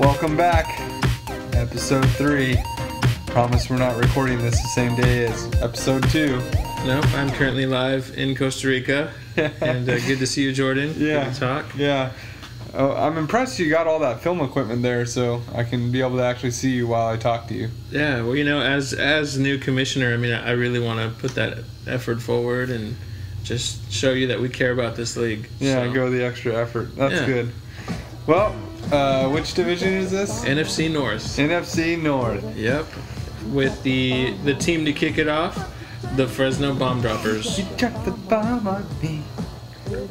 Welcome back. Episode 3. Promise we're not recording this the same day as episode 2. Nope, I'm currently live in Costa Rica. And good to see you, Jordan. Yeah. Good to talk. Yeah. Oh, I'm impressed you got all that film equipment there so I can be able to actually see you while I talk to you. Yeah, well, you know, as new commissioner, I mean, I really want to put that effort forward and just show you that we care about this league. Yeah, So, go the extra effort. That's Yeah. good. Well, which division is this? NFC North. NFC North. Yep. With the team to kick it off, the Fresno Bomb Droppers. You dropped the bomb on me.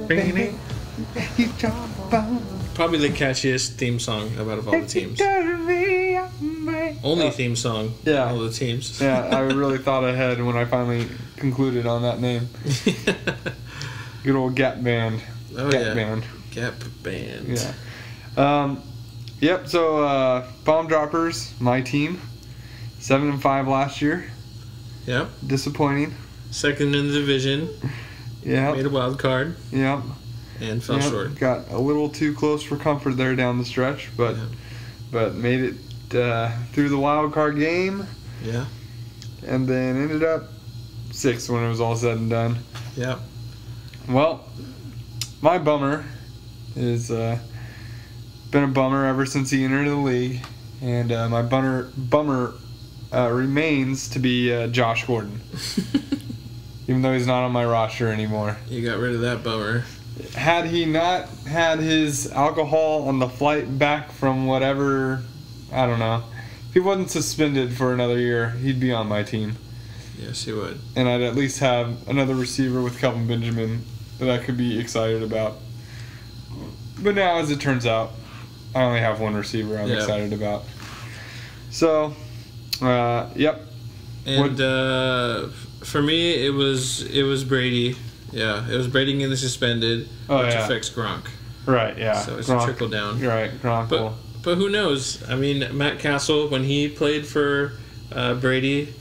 Baby. You dropped the bomb. Probably the catchiest theme song out of all the teams. Only theme song. Yeah. All the teams. Yeah, I really thought ahead when I finally concluded on that name. Good old Gap Band. Oh, Gap yeah. Band. Gap Band. Yeah. Yep, so Bomb Droppers, my team. 7-5 last year. Yep. Disappointing. Second in the division. Yeah. Made a wild card Yep. and fell short. Got a little too close for comfort there down the stretch, but made it through the wild card game. Yeah. And then ended up 6th when it was all said and done. Yep. Well, my bummer is been a bummer ever since he entered the league, and my bummer remains to be Josh Gordon, even though he's not on my roster anymore. You got rid of that bummer. Had he not had his alcohol on the flight back from whatever, I don't know, if he wasn't suspended for another year, he'd be on my team. Yes, he would. And I'd at least have another receiver with Kelvin Benjamin that I could be excited about. But now, as it turns out, I only have one receiver I'm excited about. So, yep. And for me, it was Brady. Yeah, it was Brady getting suspended, which affects Gronk. Right, yeah. So it's Gronk, a trickle down. Right, Gronk will. But who knows? I mean, Matt Castle, when he played for Brady,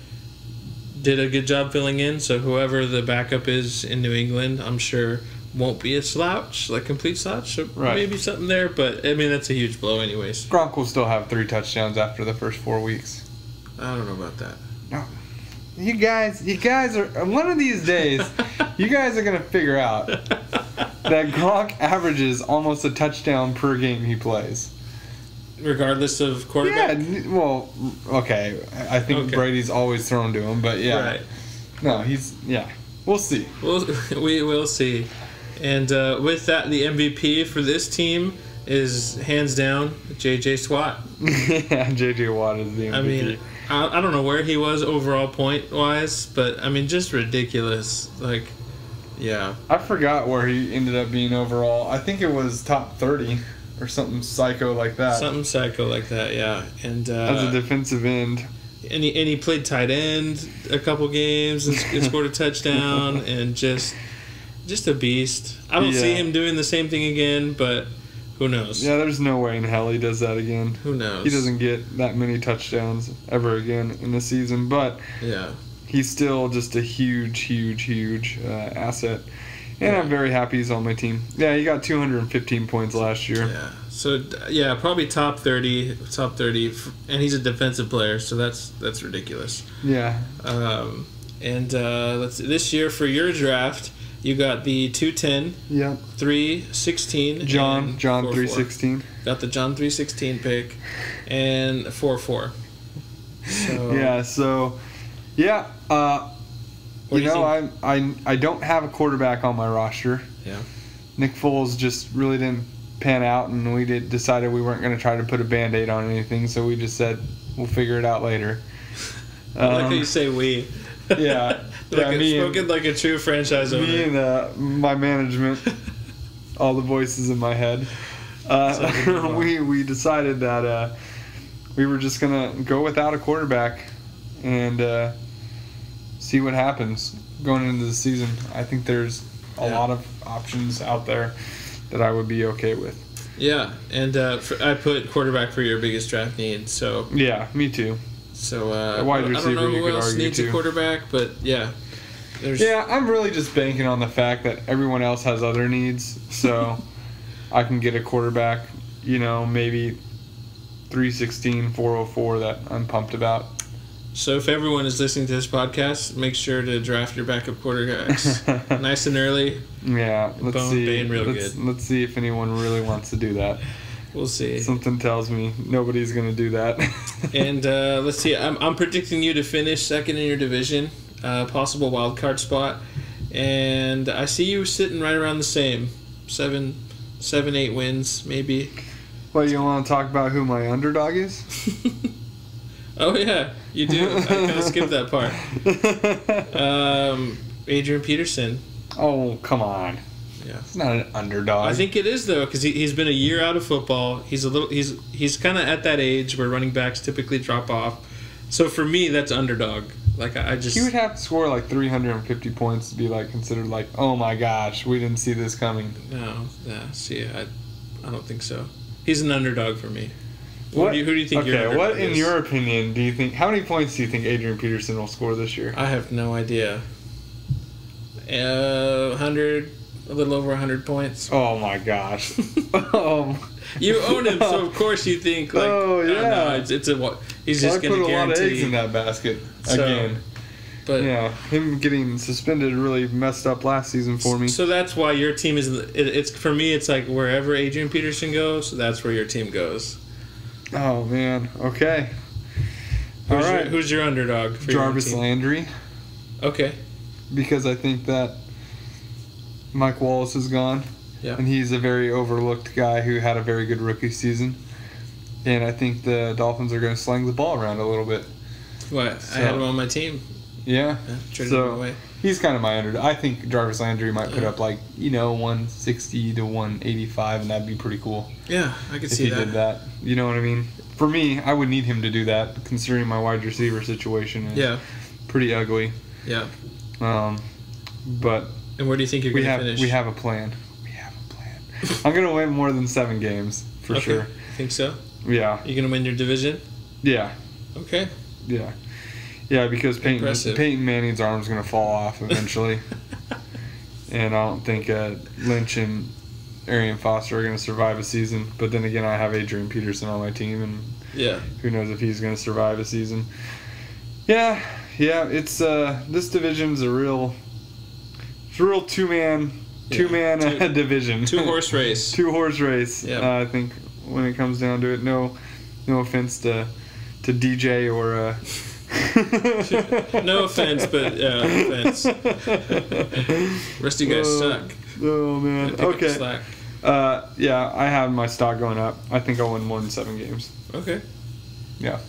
did a good job filling in. So whoever the backup is in New England, I'm sure won't be a slouch, like complete slouch. So maybe something there, but I mean, that's a huge blow anyways. Gronk will still have 3 touchdowns after the first 4 weeks. I don't know about that. No. You guys are, one of these days, you guys are going to figure out that Gronk averages almost a touchdown per game he plays. Regardless of quarterback? Yeah, well, okay. I think Brady's always thrown to him, but yeah. Right. No, we'll see. We will see. And with that, the MVP for this team is hands down J.J. Swat. Yeah, J.J. Watt is the MVP. I mean, I don't know where he was overall point-wise, but, I mean, just ridiculous. Like, yeah. I forgot where he ended up being overall. I think it was top 30 or something psycho like that. Something psycho like that, yeah. And as a defensive end. And he played tight end a couple games and scored a touchdown and just a beast. I don't see him doing the same thing again, but who knows? Yeah, there's no way in hell he does that again. Who knows? He doesn't get that many touchdowns ever again in the season, but he's still just a huge asset. And I'm very happy he's on my team. Yeah, he got 215 points last year. Yeah. So, yeah, probably top 30, and he's a defensive player, so that's ridiculous. Yeah. And let's see, this year for your draft, you got the 210, 316, John 316. Got the John 316 pick, and 4-4. So I don't have a quarterback on my roster. Yeah. Nick Foles just really didn't pan out, and we decided we weren't going to try to put a Band-Aid on anything, so we just said we'll figure it out later. I like how you say we. Yeah. Spoken like a true franchise owner. Me and my management, all the voices in my head. We decided that we were just going to go without a quarterback and see what happens going into the season. I think there's a lot of options out there that I would be okay with. Yeah, and I put quarterback for your biggest draft need. So yeah, me too. So a wide receiver, I don't know you who could else argue needs too. A quarterback, but yeah. Yeah, I'm really just banking on the fact that everyone else has other needs, so I can get a quarterback, maybe 316, 404 that I'm pumped about. So if everyone is listening to this podcast, make sure to draft your backup quarterbacks nice and early. Yeah, let's see. Good. Let's see if anyone really wants to do that. We'll see. Something tells me nobody's going to do that. And let's see. I'm predicting you to finish second in your division, possible wild card spot, and I see you sitting right around the same, 7, 8 wins maybe. Well, you want to talk about who my underdog is? Oh yeah, you do. I kind of skipped that part. Adrian Peterson. Oh, come on. Yeah, he's not an underdog. I think it is though, because he's been a year out of football. He's kind of at that age where running backs typically drop off. So for me, that's underdog. Like I just he would have to score like 350 points to be like considered like, oh my gosh, we didn't see this coming. No, yeah. See, I don't think so. He's an underdog for me. Who do you think? Okay, what in your opinion do you think? How many points do you think Adrian Peterson will score this year? I have no idea. 100, a little over 100 points. Oh my gosh. You own him, so of course you think like. Oh yeah. I don't know, it's a he's just going to guarantee. I put a lot of eggs in that basket again. But yeah, him getting suspended really messed up last season for me. So that's why your team is. It's for me. It's like wherever Adrian Peterson goes, that's where your team goes. Oh man. Okay. Who's your underdog? For Jarvis Landry. Okay. Because I think that Mike Wallace is gone. Yeah. And he's a very overlooked guy who had a very good rookie season. And I think the Dolphins are going to sling the ball around a little bit. What? So, I had him on my team. Yeah. Traded him away. He's kind of my underdog. I think Jarvis Landry might put up 160 to 185, and that'd be pretty cool. Yeah, I could see that. If he did that. You know what I mean? For me, I would need him to do that, considering my wide receiver situation is pretty ugly. Yeah. But and where do you think you're going to finish? We have a plan. I'm going to win more than 7 games, for sure. You think so? Yeah. You going to win your division? Yeah. Okay. Yeah. Yeah, because Peyton Manning's arm's going to fall off eventually. And I don't think Lynch and Arian Foster are going to survive a season. But then again, I have Adrian Peterson on my team, and who knows if he's going to survive a season. Yeah, it's this division's a real two-man division. 2-horse race. 2-horse race. Yeah. I think when it comes down to it, no offense to DJ or. No offense, but offense. Rest of you guys suck. Oh man. Okay. Yeah, I have my stock going up. I think I'll win more than 7 games. Okay. Yeah.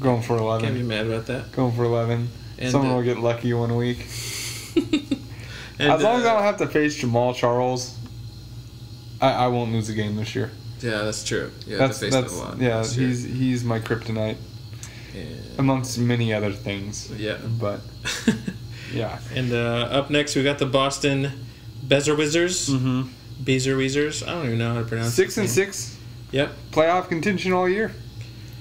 Going for 11. Can't be mad about that. Going for 11. And someone will get lucky one week. And, as long as I don't have to face Jamal Charles, I won't lose a game this year. Yeah, that's true. Yeah, that's a lot. Yeah, he's my kryptonite. Yeah. Amongst many other things. Yeah. But, yeah. And up next, we got the Boston Bezer Wizards. Mm-hmm. Bezer Wizards. I don't even know how to pronounce it. 6-6. Yep. Playoff contention all year.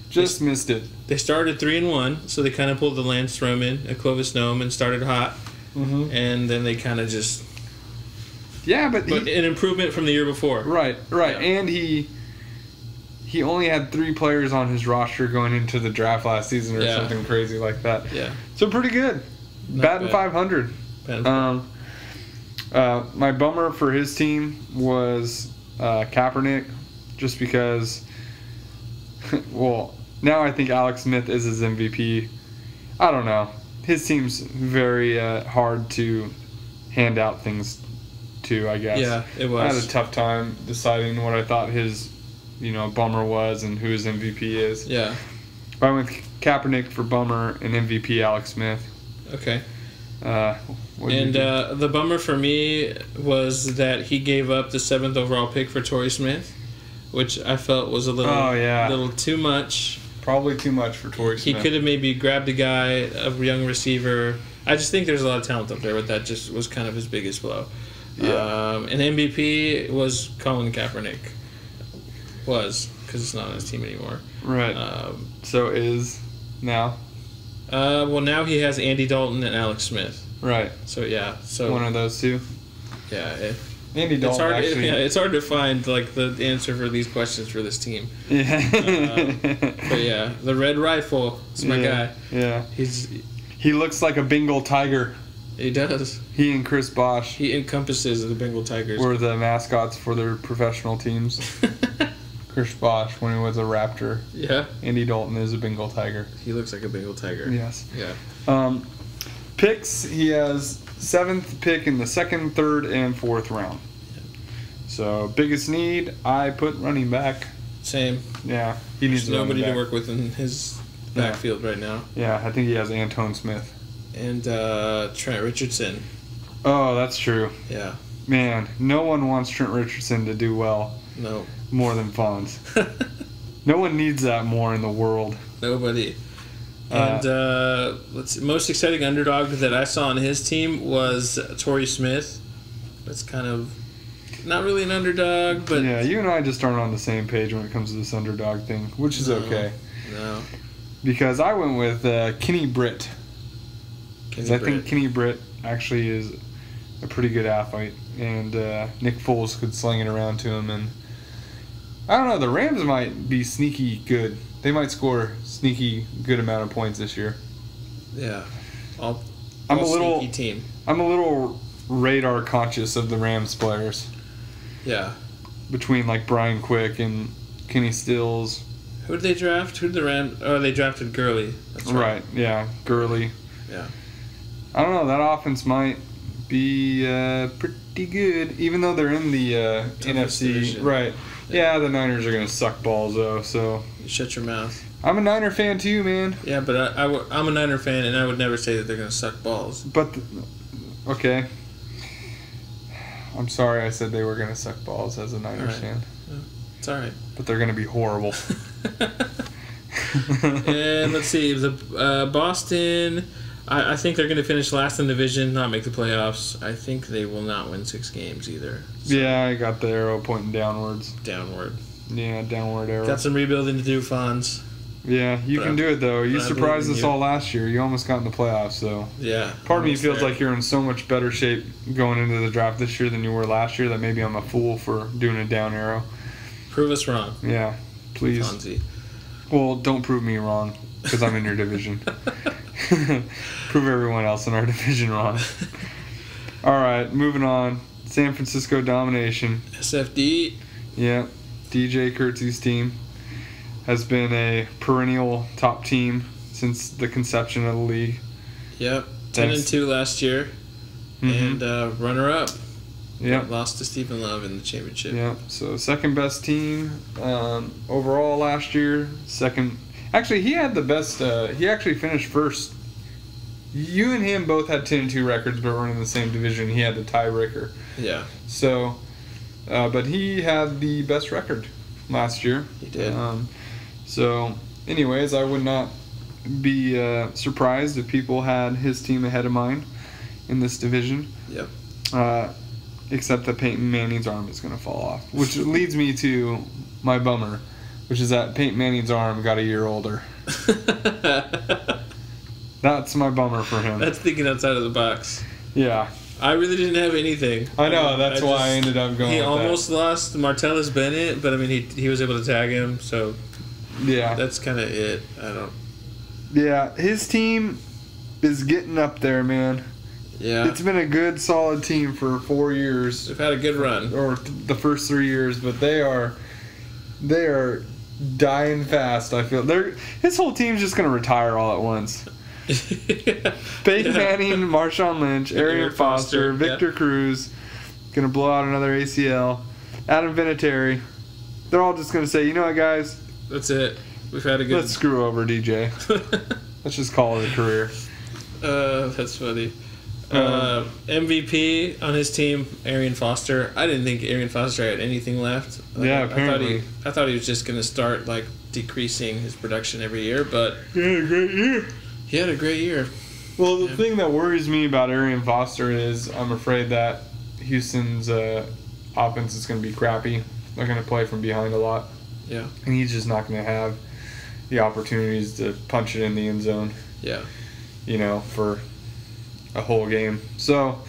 Just missed it. They started 3-1, so they kind of pulled the Lance Stroman at Clovis Gnome and started hot. Mm-hmm. And then they kind of just... Yeah, but an improvement from the year before. Right. Yeah. And he only had 3 players on his roster going into the draft last season or something crazy like that. Yeah. So pretty good. Batting 500. My bummer for his team was Kaepernick, just because, well, now I think Alex Smith is his MVP. I don't know. His team's very hard to hand out things to, I guess. Yeah, it was. I had a tough time deciding what I thought his, bummer was and who his MVP is. Yeah. But I went Kaepernick for bummer and MVP Alex Smith. Okay. The bummer for me was that he gave up the 7th overall pick for Torrey Smith, which I felt was a little too much. Probably too much for Torrey Smith. He could have maybe grabbed a guy, a young receiver. I just think there's a lot of talent up there, but that just was kind of his biggest blow. Yeah. And MVP was Colin Kaepernick. Because it's not on his team anymore. Right. So is now? Well, now he has Andy Dalton and Alex Smith. Right. So, yeah. So one of those two? Yeah. Andy It's Dalton, hard. actually. It's hard to find like the answer for these questions for this team. Yeah. But yeah, the Red Rifle is my guy. Yeah. He looks like a Bengal tiger. He does. He and Chris Bosh. He encompasses the Bengal Tigers. Were the mascots for their professional teams. Chris Bosh, when he was a Raptor. Yeah. Andy Dalton is a Bengal tiger. He looks like a Bengal tiger. Yes. Yeah. Picks, he has 7th pick in the 2nd, 3rd, and 4th round. Yeah. So, biggest need, I put running back. Same. Yeah. He needs There's nobody to work with in his backfield right now. Yeah, I think he has Antone Smith. And Trent Richardson. Oh, that's true. Yeah. Man, no one wants Trent Richardson to do well. No. More than Fonz. No one needs that more in the world. Nobody. And let's see, most exciting underdog that I saw on his team was Torrey Smith. That's kind of not really an underdog, but yeah, you and I just aren't on the same page when it comes to this underdog thing, which is okay. No. Because I went with Kenny Britt. Because I think Kenny Britt actually is a pretty good athlete, and Nick Foles could sling it around to him, and I don't know, the Rams might be sneaky good. They might score sneaky good amount of points this year. Yeah. All I'm a little sneaky team. I'm a little radar conscious of the Rams players. Yeah. Between like Brian Quick and Kenny Stills. Who did they draft? Who did the Rams? Oh, they drafted Gurley. That's right. Yeah, Gurley. Yeah. I don't know. That offense might be pretty good, even though they're in the NFC. Division. Right. Yeah, the Niners are gonna suck balls though. So. You shut your mouth. I'm a Niner fan too, man. Yeah, but I'm a Niner fan, and I would never say that they're gonna suck balls. But okay. I'm sorry I said they were gonna suck balls as a Niners fan. Yeah, it's all right. But they're gonna be horrible. And let's see, the Boston. I think they're going to finish last in the division, not make the playoffs. I think they will not win 6 games either. So yeah, I got the arrow pointing downwards. Downward. Yeah, downward arrow. Got some rebuilding to do, Fonz. Yeah, you can do it though. You surprised us all last year. You almost got in the playoffs, so. Yeah. Part of me feels like you're in so much better shape going into the draft this year than you were last year that maybe I'm a fool for doing a down arrow. Prove us wrong. Yeah, please. Fonzie. Well, don't prove me wrong, because I'm in your division. Prove everyone else in our division wrong. All right, moving on. San Francisco domination. SFD. Yeah, DJ Kurtz's team has been a perennial top team since the conception of the league. Yep, 10-2 last year, and runner-up. Yeah, lost to Stephen Love in the championship. Yeah, so second best team overall last year. Second. Actually, he had the best. He actually finished first. You and him both had 10-2 records, but were in the same division. He had the tiebreaker. Yeah. So, but he had the best record last year. He did. So, anyways, I would not be surprised if people had his team ahead of mine in this division. Yep. Except that Peyton Manning's arm is going to fall off, which leads me to my bummer, which is that Peyton Manning's arm got a year older. That's my bummer for him. That's thinking outside of the box. Yeah. I really didn't have anything. I know, that's why I ended up going He with almost lost Martellus Bennett, but I mean, he was able to tag him, so yeah, that's kind of it. I don't. Yeah, his team is getting up there, man. Yeah. It's been a good, solid team for 4 years. They've had a good run. Or the first 3 years, but they are dying fast, I feel. His whole team's just going to retire all at once. Peyton Manning, Marshawn Lynch, Arian Foster, Victor Cruz, going to blow out another ACL, Adam Vinatieri. They're all just going to say, you know what, guys? That's it. We've had a good... Let's screw over DJ. Let's just call it a career. That's funny. MVP on his team, Arian Foster. I didn't think Arian Foster had anything left. Yeah, apparently. I thought he was just going to start like decreasing his production every year, but he had a great year. He had a great year. Well, the thing that worries me about Arian Foster is I'm afraid that Houston's offense is going to be crappy. They're going to play from behind a lot. Yeah. And he's just not going to have the opportunities to punch it in the end zone. Yeah. You know, for a whole game. So,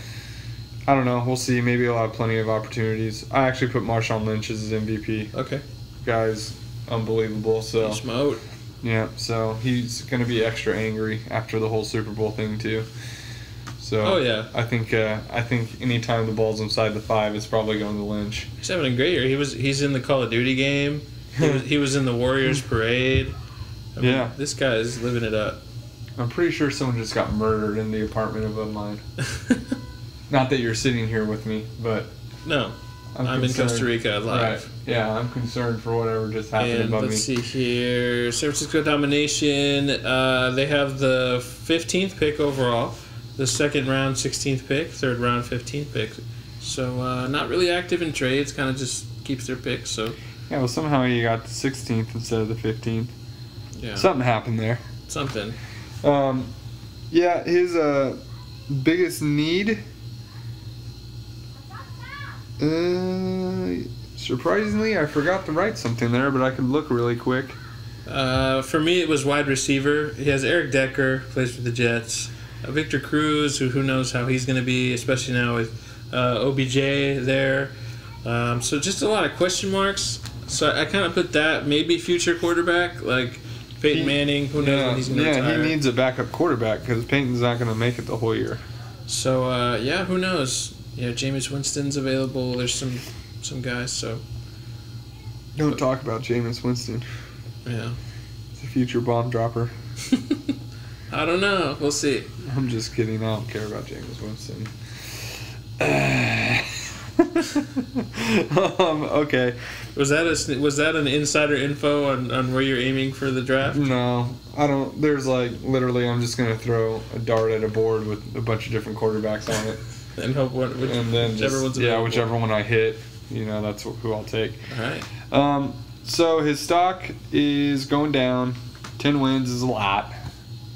I don't know. We'll see. Maybe he'll have plenty of opportunities. I actually put Marshawn Lynch as his MVP. Okay. Guy's unbelievable. So Beast mode. yeah. So he's gonna be extra angry after the whole Super Bowl thing too. So Oh, yeah. I think anytime the ball's inside the 5, it's probably going to Lynch. He's having a great year. He's in the Call of Duty game. He was in the Warriors parade. I mean, Yeah. This guy is living it up. I'm pretty sure someone just got murdered in the apartment above mine. Not that you're sitting here with me, but No. I'm in Costa Rica live. Right. Yeah, I'm concerned for whatever just happened And above me. let's see here. San Francisco domination. They have the 15th pick overall. The second round, 16th pick. Third round, 15th pick. So not really active in trades. Kind of just keeps their picks. So Yeah, well, somehow you got the 16th instead of the 15th. yeah, Something happened there. something. Yeah, his biggest need. Surprisingly, I forgot to write something there, but I could look really quick. For me, it was wide receiver. He has Eric Decker, plays for the Jets. Victor Cruz, who knows how he's going to be, especially now with OBJ there. So just a lot of question marks. So I kind of put that, maybe future quarterback, like Peyton Manning. Who knows when he's going to retire. He needs a backup quarterback because Peyton's not going to make it the whole year. So, who knows? Jameis Winston's available. There's some guys, so... Don't talk about Jameis Winston. Yeah. He's a future bomb dropper. I don't know. We'll see. I'm just kidding. I don't care about Jameis Winston. Okay. Was that an insider info on where you're aiming for the draft? No, I don't. There's literally, I'm just gonna throw a dart at a board with a bunch of different quarterbacks on it, And hope whichever one's available. whichever one I hit, that's who I'll take. All right. So his stock is going down. 10 wins is a lot.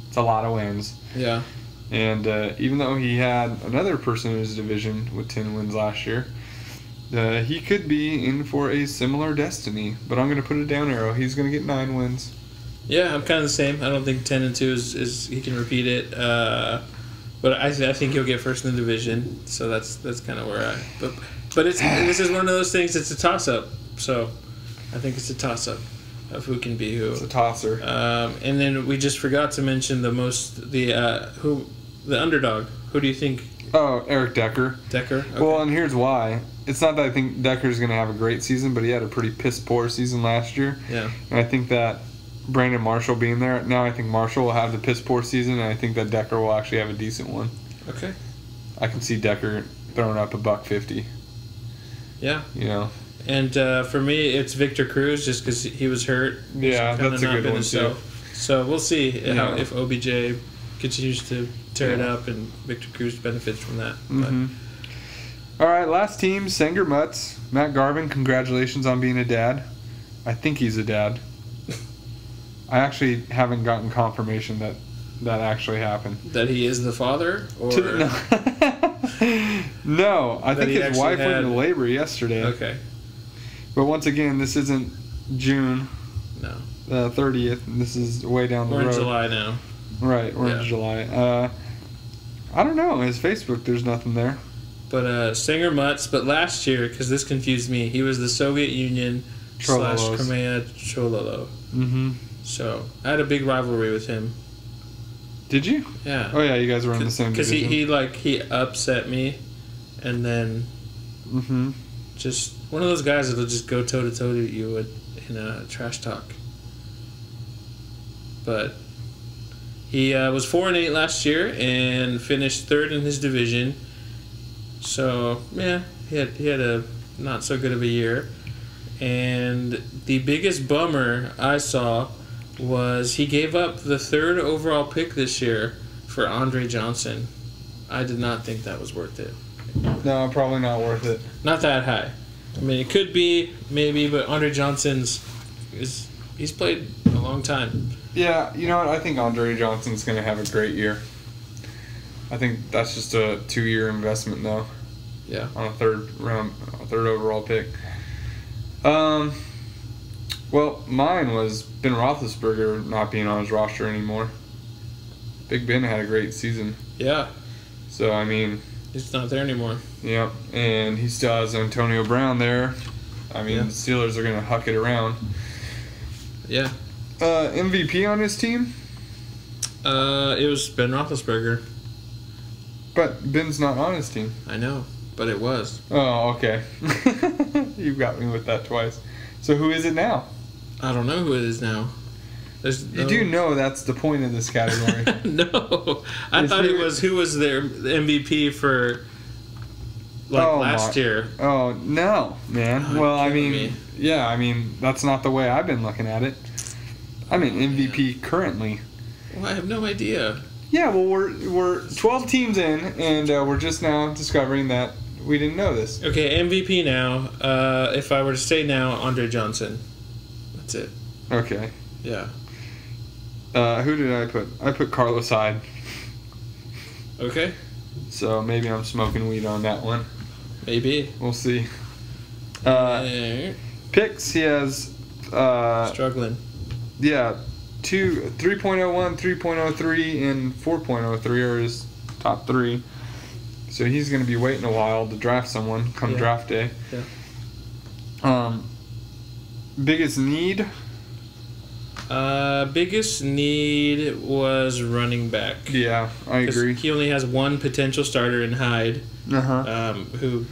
It's a lot of wins. Yeah. And even though he had another person in his division with 10 wins last year, he could be in for a similar destiny. But I'm going to put a down arrow. He's going to get 9 wins. Yeah, I'm kind of the same. I don't think 10-2 is he can repeat it. But I think he'll get first in the division. So that's kind of where but this is one of those things. It's a toss up. So I think it's a toss up of who can be who. It's a tosser. And then we just forgot to mention the underdog. Who do you think? Oh, Eric Decker. Decker? Okay. Well, and here's why. It's not that I think Decker's going to have a great season, but he had a pretty piss-poor season last year. Yeah. And I think that Brandon Marshall being there, now I think Marshall will have the piss-poor season, and I think that Decker will actually have a decent one. Okay. I can see Decker throwing up $150. Yeah. And for me, it's Victor Cruz, just because he was hurt. Yeah, that's a good one, too. So we'll see if OBJ continues to tear it up and Victor Cruz benefits from that. Mm-hmm. All right, last team, Sanger Mutts. Matt Garvin, congratulations on being a dad. I think he's a dad. I actually haven't gotten confirmation that actually happened. That he is the father? Or No, I think his wife went into had... labor yesterday. Okay. But once again, this isn't June No. 30th. This is way down the road. We're in July now. Right, we're in July. I don't know. His Facebook, there's nothing there. But Sanger Mutts, but last year, because this confused me, he was the Soviet Union / Crimea Chololo. Mm-hmm. So I had a big rivalry with him. Did you? Yeah. Oh yeah, you guys were in the same division. Because he upset me, and then just one of those guys that'll just go toe to toe to you in a trash talk. But he was 4-8 last year and finished third in his division. So yeah, he had a not so good of a year. And the biggest bummer I saw was he gave up the 3rd overall pick this year for Andre Johnson. I did not think that was worth it. No, probably not worth it. Not that high. I mean, it could be, maybe, but Andre Johnson's he's played a long time. Yeah, you know what? I think Andre Johnson's going to have a great year. I think that's just a 2-year investment, though. Yeah. On a third overall pick. Well, mine was Ben Roethlisberger not being on his roster anymore. Big Ben had a great season. Yeah. So, I mean... He's not there anymore. Yep, and he still has Antonio Brown there. I mean, the Steelers are going to huck it around. Yeah. MVP on his team? It was Ben Roethlisberger. But Ben's not on his team. I know, but it was. Oh, okay. You've got me with that twice. So who is it now? I don't know who it is now. You do know that's the point of this category. No. I thought it was who was their MVP for last year. Oh, no, man. Oh, well, I mean, that's not the way I've been looking at it. I mean, MVP currently. Well, I have no idea. Yeah, well, we're 12 teams in, and we're just now discovering that we didn't know this. Okay, MVP now. If I were to say now, Andre Johnson. That's it. Okay. Yeah. Who did I put? I put Carlos Hyde. Okay. So maybe I'm smoking weed on that one. Maybe. We'll see. Picks, he has... struggling. Yeah. 3.01, 3.03, and 4.03 are his top three. So he's going to be waiting a while to draft someone come draft day. Yeah. Biggest need? Biggest need was running back. Yeah, I agree. He only has one potential starter in Hyde. Uh-huh. Who...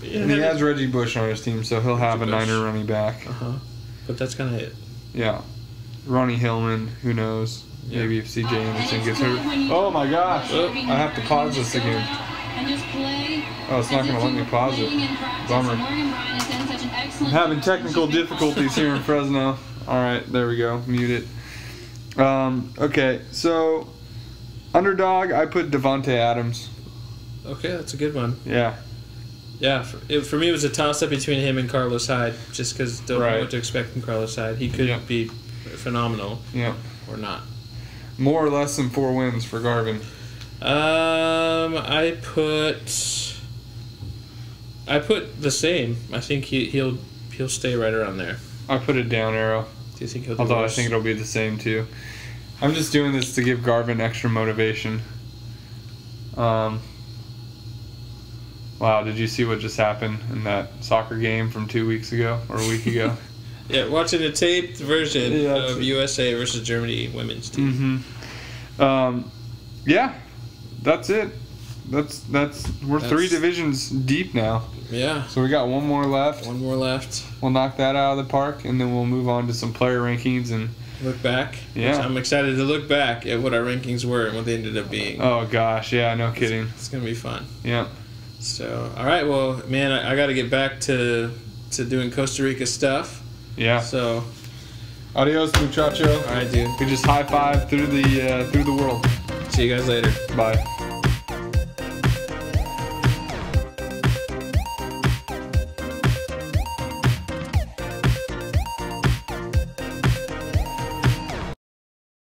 And he has Reggie Bush on his team, so he'll have a Niner running back. Uh-huh. But that's kind of it. Yeah. Ronnie Hillman, who knows? Yeah. Maybe if C.J. Anderson gets hurt. Oh my gosh! Oh, I have to pause this again. Oh, it's not going to let me pause it. Bummer. I'm having technical difficulties here in Fresno. Alright, there we go. Mute it. Okay, so underdog, I put Devontae Adams. Okay, that's a good one. Yeah. Yeah, for me it was a toss-up between him and Carlos Hyde, just because don't know what to expect from Carlos Hyde. He could be phenomenal or not. More or less than 4 wins for Garvin. I put the same. I think he'll stay right around there. I put a down arrow. Do you think he'll do Although worse? I think it'll be the same too. I'm just doing this to give Garvin extra motivation. Wow, did you see what just happened in that soccer game from 2 weeks ago or a week ago? Yeah, watching a taped version of USA versus Germany women's team. Mm-hmm. Yeah, that's it. We're 3 divisions deep now. Yeah. So we got one more left. One more left. We'll knock that out of the park, and then we'll move on to some player rankings and look back. Yeah. I'm excited to look back at what our rankings were and what they ended up being. Oh gosh, yeah, no kidding. It's gonna be fun. Yeah. So, all right, well, man, I got to get back to doing Costa Rica stuff. Yeah. So, adios, muchacho. All right, dude. We just high five through the world. See you guys later. Bye.